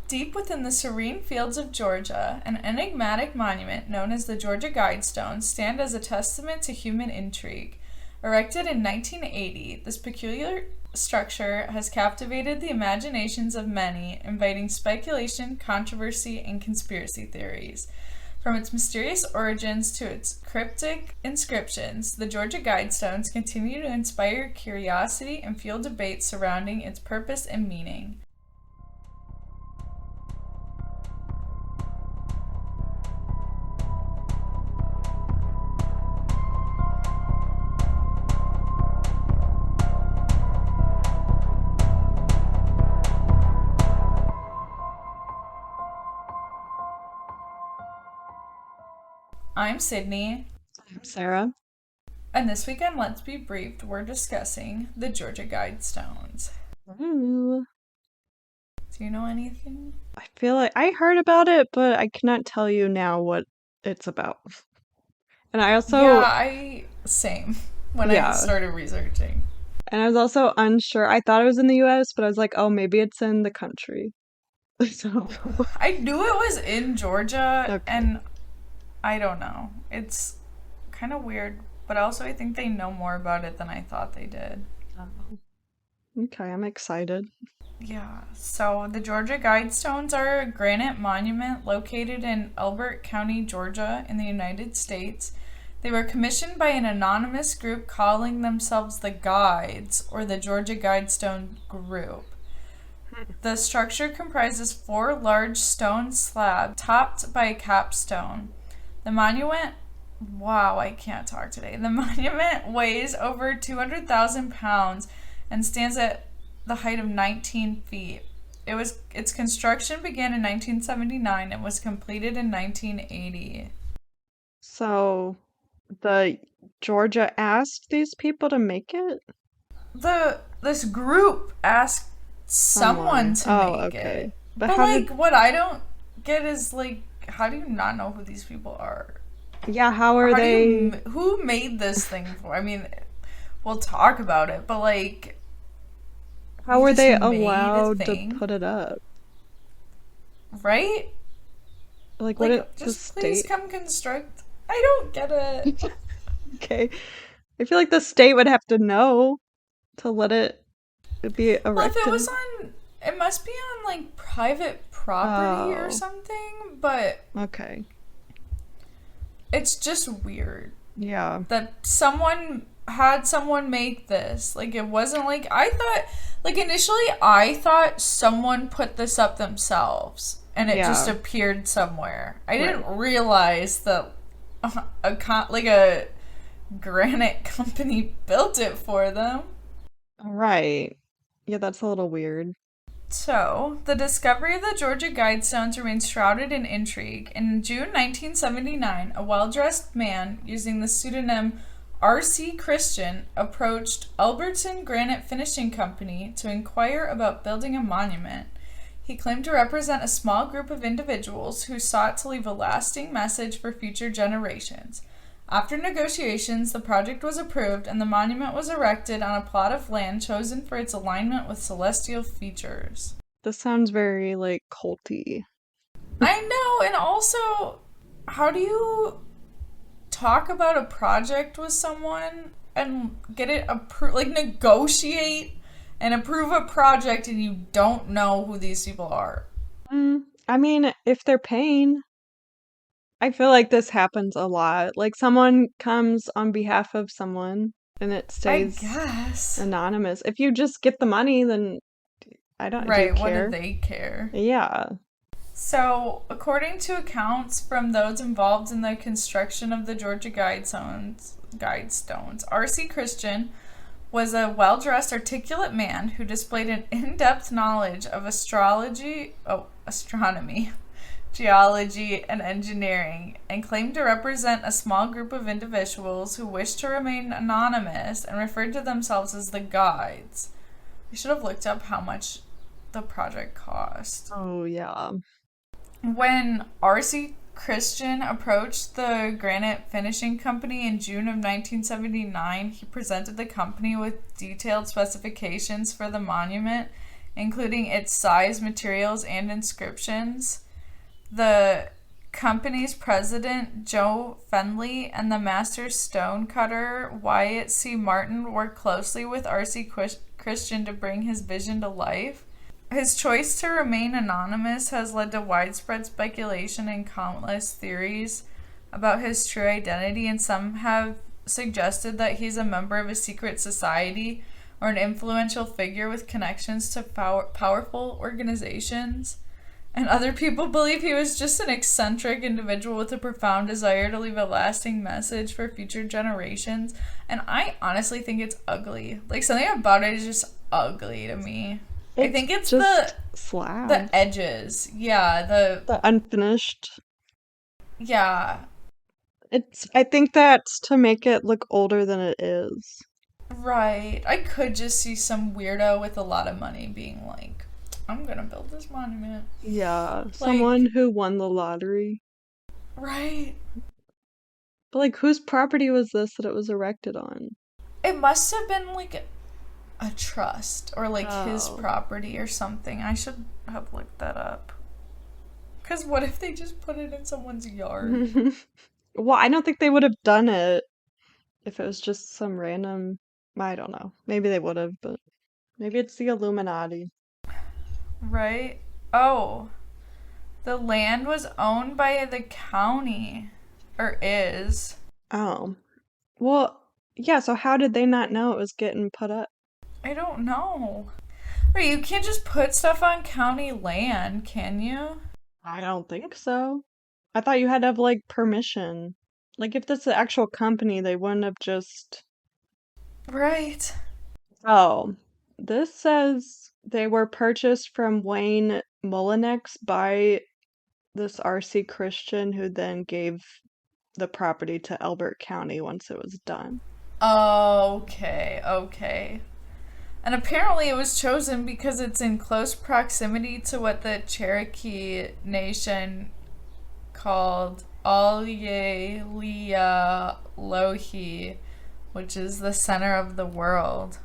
Deep within the serene fields of Georgia, an enigmatic monument known as the Georgia Guidestones stand as a testament to human intrigue. Erected in 1980, this peculiar structure has captivated the imaginations of many, inviting speculation, controversy, and conspiracy theories. From its mysterious origins to its cryptic inscriptions, the Georgia Guidestones continue to inspire curiosity and fuel debate surrounding its purpose and meaning. I'm Sydney. I'm Sarah. And this weekend, Let's Be Briefed, we're discussing the Georgia Guidestones. Ooh. Do you know anything? I feel like I heard about it, but I cannot tell you now what it's about. And I also, Same, when I yeah, started researching. and I was also unsure. I thought it was in the US, but I was like, oh, maybe it's in the country. So, I knew it was in Georgia, okay. and I don't know. It's kind of weird, but also I think they know more about it than I thought they did. Oh. Okay, I'm excited. Yeah, so the Georgia Guidestones are a granite monument located in Elbert County, Georgia, in the United States. They were commissioned by an anonymous group calling themselves the Guides, or the Georgia Guidestone Group. The structure comprises 4 large stone slabs topped by a capstone. The monument, wow, I can't talk today. The monument weighs over 200,000 pounds and stands at the height of 19 feet. Its construction began in 1979 and was completed in 1980. So, the Georgia asked these people to make it? This group asked someone Someone. to Oh, make okay. it. But But how did, like what I don't get is like how do you not know who these people are? yeah, how are they? Who made this thing for? I mean, we'll talk about it, but like How you were just they made a allowed to thing, put it up? right? Like, what Like it, the just please state? come construct. I don't get it. Okay. I feel like the state would have to know to let it be Well, if it erected. was on, it must be on like private property or Oh, something, but okay. it's just weird Yeah. that someone had someone make this. Like, it wasn't like, I thought, like, initially, I thought someone put this up themselves and it just Yeah. appeared somewhere. I didn't Right. realize that a granite company built it for them. Right. Yeah, that's a little weird. So, the discovery of the Georgia Guidestones remains shrouded in intrigue. In June 1979, a well dressed man using the pseudonym R.C. Christian approached Albertson Granite Finishing Company to inquire about building a monument. He claimed to represent a small group of individuals who sought to leave a lasting message for future generations. After negotiations, the project was approved and the monument was erected on a plot of land chosen for its alignment with celestial features. This sounds very, like, culty. I know, and also, how do you talk about a project with someone and get it approved, like negotiate and approve a project and you don't know who these people are? I mean, if they're paying, I feel like this happens a lot. Like, someone comes on behalf of someone and it I stays guess. anonymous. If you just get the money, then do you Right, what do care? they care? Yeah. So, according to accounts from those involved in the construction of the Georgia Guidestones, R.C. Christian was a well dressed, articulate man who displayed an in depth knowledge of astronomy, geology, and engineering, and claimed to represent a small group of individuals who wished to remain anonymous and referred to themselves as the Guides. We should have looked up how much the project cost. Oh, yeah. When R.C. Christian approached the granite finishing company in June of 1979, he presented the company with detailed specifications for the monument, including its size, materials, and inscriptions. The company's president, Joe Fenley, and the master stonecutter, Wyatt C. Martin, worked closely with R.C. Christian to bring his vision to life. His choice to remain anonymous has led to widespread speculation and countless theories about his true identity, and some have suggested that he's a member of a secret society or an influential figure with connections to powerful organizations. And other people believe he was just an eccentric individual with a profound desire to leave a lasting message for future generations. And I honestly think it's ugly. Like, something about it is just ugly to me. I think it's just the slabs. edges. Yeah, The unfinished. yeah. I think that's to make it look older than it is. Right. I could just see some weirdo with a lot of money being like, I'm gonna build this monument. Yeah, Like, someone who won the lottery. right. But like, whose property was this that it was erected on? It must have been like a trust or like his Oh. property or something. I should have looked that up. Because what if they just put it in someone's yard? Well, I don't think they would have done it if it was just some random. I don't know. Maybe they would have, but maybe it's the Illuminati. Right? Oh, the land was owned by the county. Or is. Oh. Well, yeah, so how did they not know it was getting put up? I don't know. Right, you can't just put stuff on county land, can you? I don't think so. I thought you had to have like permission. Like if this is the actual company, they wouldn't have just. Right. Oh, this says they were purchased from Wayne Mullinex by this R.C. Christian, who then gave the property to Elbert County once it was done. Okay, okay. And apparently it was chosen because it's in close proximity to what the Cherokee Nation called Alleluia Lohi, which is the center of the world.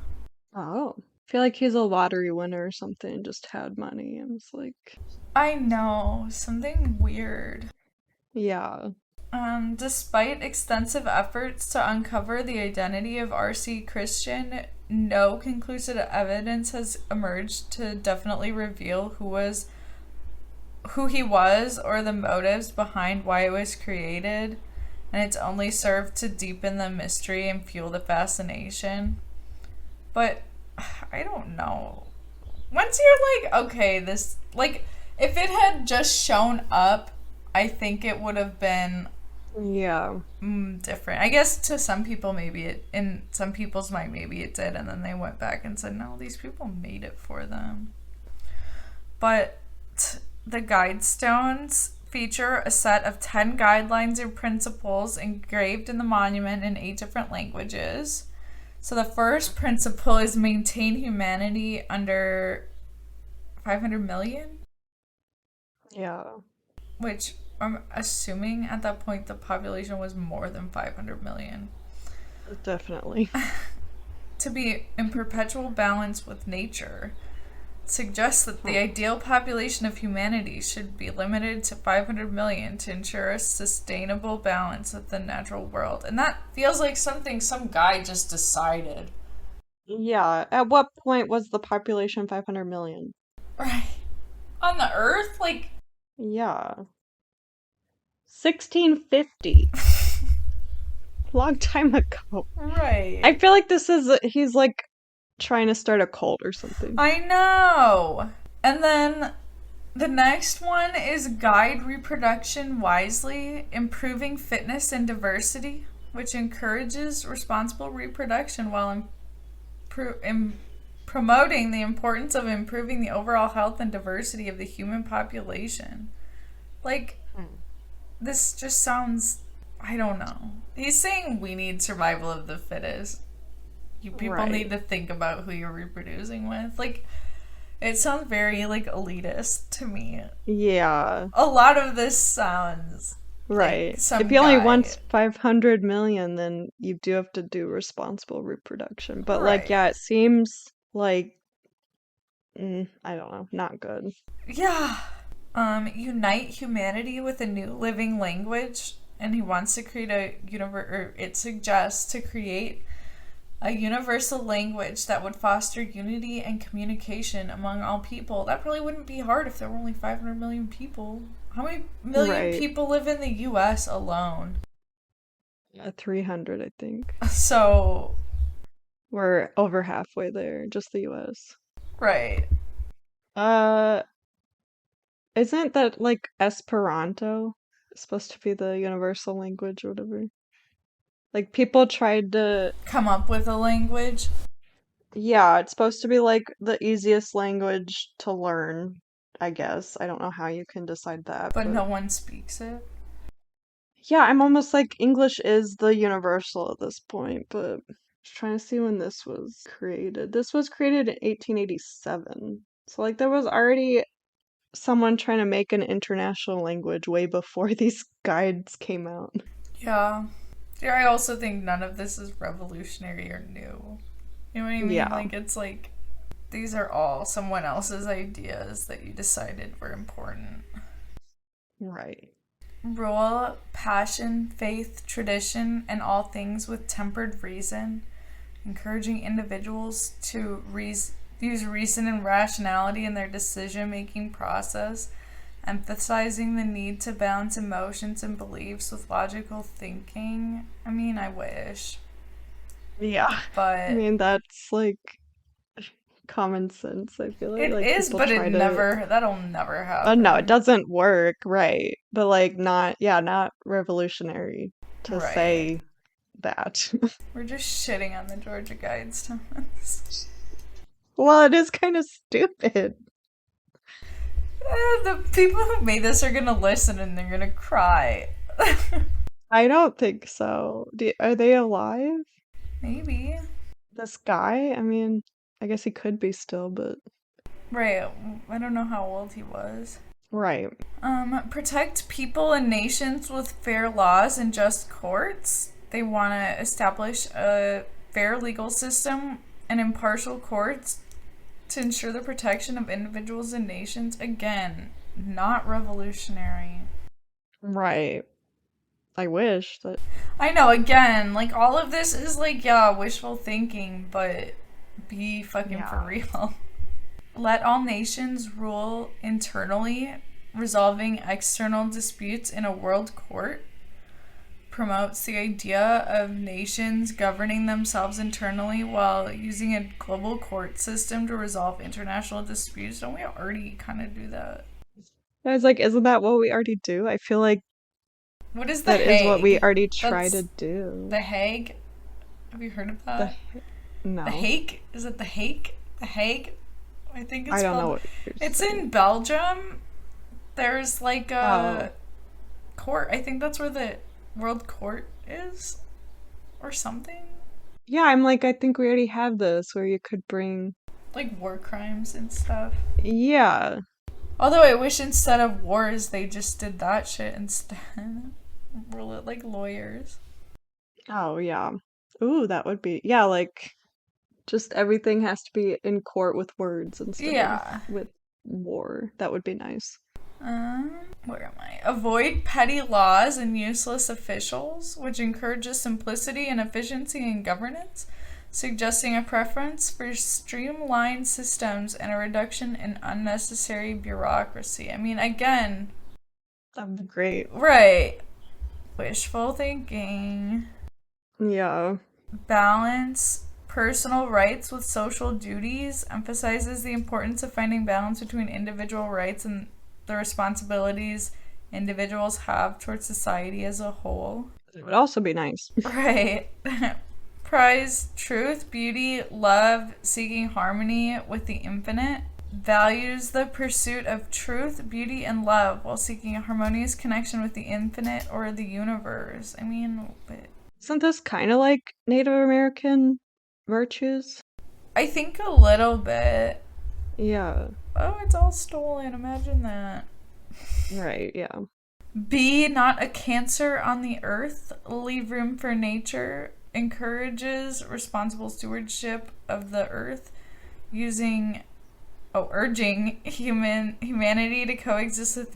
Oh, I feel like he's a lottery winner or something, just had money and was like, I know, something weird. yeah. Despite extensive efforts to uncover the identity of R.C. Christian, no conclusive evidence has emerged to definitely reveal who he was or the motives behind why it was created, and it's only served to deepen the mystery and fuel the fascination. But I don't know. Once you're like, okay, this, like, if it had just shown up, I think it would have been Yeah. different. I guess to some people, maybe it, in some people's mind, maybe it did, and then they went back and said, no, these people made it for them. But the Guidestones feature a set of 10 guidelines and principles engraved in the monument in 8 different languages. So the first principle is maintain humanity under 500 million, Yeah. which I'm assuming at that point the population was more than 500 million. Definitely. To be in perpetual balance with nature suggests that the ideal population of humanity should be limited to 500 million to ensure a sustainable balance with the natural world. And that feels like something some guy just decided. Yeah. At what point was the population 500 million? Right. On the earth? Like, Yeah. 1650. Long time ago. right. I feel like he's like trying to start a cult or something. I know. And then the next one is guide reproduction wisely, improving fitness and diversity, which encourages responsible reproduction while promoting the importance of improving the overall health and diversity of the human population. Like, this just sounds, I don't know. He's saying we need survival of the fittest. You people Right. need to think about who you're reproducing with. Like, it sounds very, like, elitist to me. Yeah. A lot of this sounds Right. like some If he only guy. wants 500 million, then you do have to do responsible reproduction. But like, Right. yeah, it seems like I don't know, not good. Yeah. Unite humanity with a new living language, and he wants to create or it suggests to create a universal language that would foster unity and communication among all people. That probably wouldn't be hard if there were only 500 million people. How many million Right. people live in the US alone? 300, I think. So, We're over halfway there, just the US. right. Uh, isn't that like Esperanto supposed to be the universal language or whatever? Like people tried to, Come up with a language, yeah, it's supposed to be like the easiest language to learn, I guess. I don't know how you can decide that, but but no one speaks it. yeah, I'm almost like English is the universal at this point, but just trying to see when this was created. This was created in 1887. So like there was already someone trying to make an international language way before these guides came out. Yeah. Yeah, I also think none of this is revolutionary or new. You know what I mean? Yeah, Like, it's like these are all someone else's ideas that you decided were important. right. Rule passion, faith, tradition, and all things with tempered reason, encouraging individuals to use reason and rationality in their decision making process, emphasizing the need to balance emotions and beliefs with logical thinking. I mean, I wish, Yeah. I but mean, that's like common sense, I feel like. it Like is, people but try to, that'll never no, it happen. doesn't work, right. But like not, yeah, not revolutionary to Right. say that. We're just shitting on the Georgia Guidestones. Well, it is kind of stupid. The people who made this are gonna listen and they're gonna cry. I don't think so. Are they alive? Maybe. This guy? I mean, I guess he could be still, but Right. I don't know how old he was. right. Protect people and nations with fair laws and just courts. They want to establish a fair legal system and impartial courts to ensure the protection of individuals and nations. Again, not revolutionary. Right. I wish that, I know, again, like all of this is like, yeah, wishful thinking, but be fucking for yeah. real. Let all nations rule internally, resolving external disputes in a world court. Promotes the idea of nations governing themselves internally while using a global court system to resolve international disputes. Don't we already kind of do that? I was like, isn't that what we already do? I feel like What is The that is what we Hague? already try That's to do. The Hague. Have you heard of The that? The no. Hague? Is it The Hague? The Hague? I think it's I don't know spelled. what you're It's saying. in Belgium. There's like Oh. a court. I think that's where the World Court is, or something. Yeah, I'm like, I think we already have this where you could bring, Like war crimes and stuff. yeah. Although I wish instead of wars they just did that shit instead. Rule it like lawyers. Oh, yeah. Ooh, that would be, yeah, like just everything has to be in court with words instead of Yeah. with war. That would be nice. Where am I? Avoid petty laws and useless officials, which encourages simplicity and efficiency in governance, suggesting a preference for streamlined systems and a reduction in unnecessary bureaucracy. I mean, again, That would be great. right. Wishful thinking. Yeah. Balance personal rights with social duties, emphasizes the importance of finding balance between individual rights and the responsibilities individuals have towards society as a whole. It would also be nice. Right. Prize truth, beauty, love, seeking harmony with the infinite. Values the pursuit of truth, beauty, and love while seeking a harmonious connection with the infinite or the universe. I mean, but Isn't this kind of like Native American virtues? I think a little bit. Yeah. Oh, it's all stolen. Imagine that. Right, yeah. Be not a cancer on the earth. Leave room for nature. Encourages responsible stewardship of the earth using urging humanity to coexist with